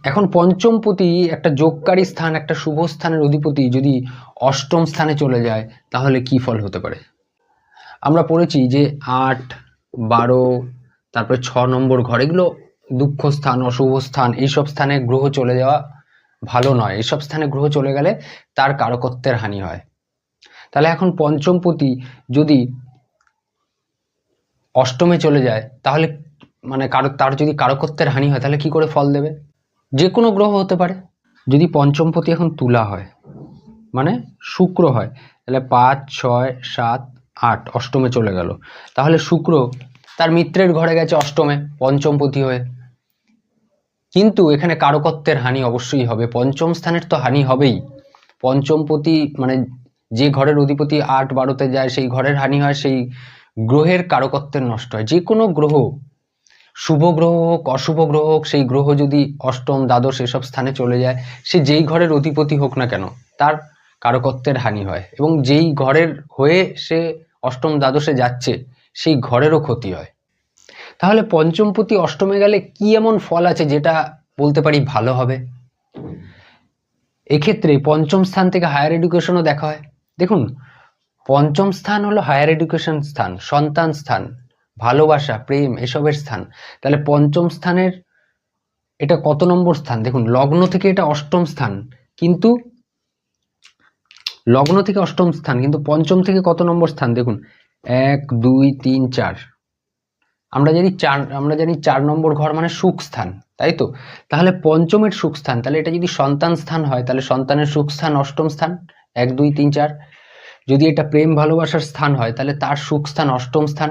এখন পঞ্চমপতি একটা যোগকারী স্থান, একটা শুভ স্থানের অধিপতি যদি অষ্টম স্থানে চলে যায় তাহলে কি ফল হতে পারে? আমরা পড়েছি যে 8, 12, তারপরে 6 নম্বর ঘর, এগুলো দুঃখ স্থান, অশুভ স্থান। এইসব স্থানে গ্রহ চলে যাওয়া ভালো নয়। এইসব স্থানে গ্রহ চলে গেলে তার কারকত্বের হানি হয়। তাহলে এখন পঞ্চমপতি যদি অষ্টমে চলে যায় তাহলে মানে তার যদি কারকত্বের হানি হয় তাহলে কি করে ফল দেবে? যে কোনো গ্রহ হতে পারে। যদি পঞ্চমপতি এখন তুলা হয়, মানে শুক্র হয়, তাহলে 5, 6, 7, 8 অষ্টমে চলে গেল, তাহলে শুক্র তার মিত্রের ঘরে গেছে অষ্টমে পঞ্চমপতি হয়ে। কিন্তু এখানে কারকত্বের হানি অবশ্যই হবে, পঞ্চম স্থানের তো হানি হবেই। পঞ্চমপতি মানে যে ঘরের অধিপতি 8, 12-তে যায় সেই ঘরের হানি হয়, সেই গ্রহের কারকত্বের নষ্ট হয়। যে কোনো গ্রহ, শুভ গ্রহ হোক অশুভ গ্রহ হোক, সেই গ্রহ যদি অষ্টম, দ্বাদশ এসব স্থানে চলে যায়, সে যেই ঘরের অধিপতি হোক না কেন তার কারকত্বের হানি হয়, এবং যেই ঘরের হয়ে সে অষ্টম, দ্বাদশে যাচ্ছে সেই ঘরেরও ক্ষতি হয়। তাহলে পঞ্চমপতি অষ্টমে গেলে কি এমন ফল আছে যেটা বলতে পারি ভালো হবে? এক্ষেত্রে পঞ্চম স্থান থেকে হায়ার এডুকেশনও দেখা হয়। দেখুন, পঞ্চম স্থান হলো হায়ার এডুকেশন স্থান, সন্তান স্থান, ভালোবাসা, প্রেম এসবের স্থান। তাহলে পঞ্চম স্থানের এটা কত নম্বর স্থান? দেখুন, লগ্ন থেকে এটা অষ্টম স্থান, কিন্তু লগ্ন থেকে অষ্টম স্থান, কিন্তু পঞ্চম থেকে কত নম্বর স্থান? দেখুন, 1, 2, 3, 4। আমরা জানি 4 নম্বর ঘর মানে সুখ স্থান, তাই তো? তাহলে পঞ্চমের সুখ স্থান, তাহলে এটা যদি সন্তান স্থান হয় তাহলে সন্তানের সুখ স্থান অষ্টম স্থান, 1, 2, 3, 4। যদি এটা প্রেম ভালোবাসার স্থান হয় তাহলে তার সুখ স্থান অষ্টম স্থান।